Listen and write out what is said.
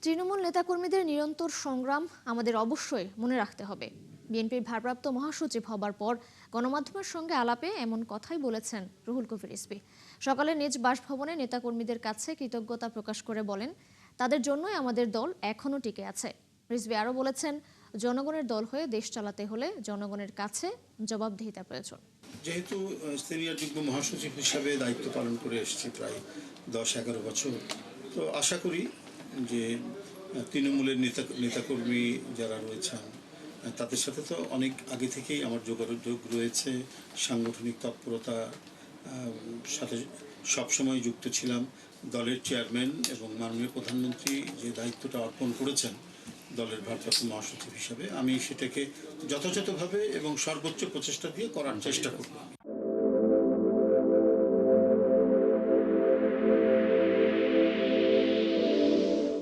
তৃণমূল নেতাকর্মীদের নিরন্তর সংগ্রাম আমাদের অবশ্যই মনে রাখতে হবে। বিএনপির ভারপ্রাপ্ত মহাসচিব হবার পর গণমাধ্যমের সঙ্গে আলাপে এমন কথাই বলেছেন রুহুল কবির রিজভী। সকালে নিজ বাসভবনে নেতাকর্মীদের কাছে কৃতজ্ঞতা প্রকাশ করে বলেন, তাদের জন্যই আমাদের দল এখনও টিকে আছে। রিজভী আরও বলেছেন, জনগণের দল হয়ে দেশ চালাতে হলে জনগণের কাছে জবাবদিহিতা প্রয়োজন। যেহেতু সিনিয়র যুগ্ম মহাসচিব হিসাবে দায়িত্ব পালন করে এসেছি প্রায় ১০-১১ বছর, তো আশা করি যে তৃণমূলের নেতাকর্মী যারা রয়েছেন তাদের সাথে তো অনেক আগে থেকেই আমার যোগাযোগ রয়েছে। সাংগঠনিক তৎপরতা সাথে সবসময় যুক্ত ছিলাম। দলের চেয়ারম্যান এবং মাননীয় প্রধানমন্ত্রী যে দায়িত্বটা অর্পণ করেছেন দলের ভারপ্রাপ্ত মহাসচিব হিসাবে, আমি সেটাকে যথাযথভাবে এবং সর্বোচ্চ প্রচেষ্টা দিয়ে করার চেষ্টা করব।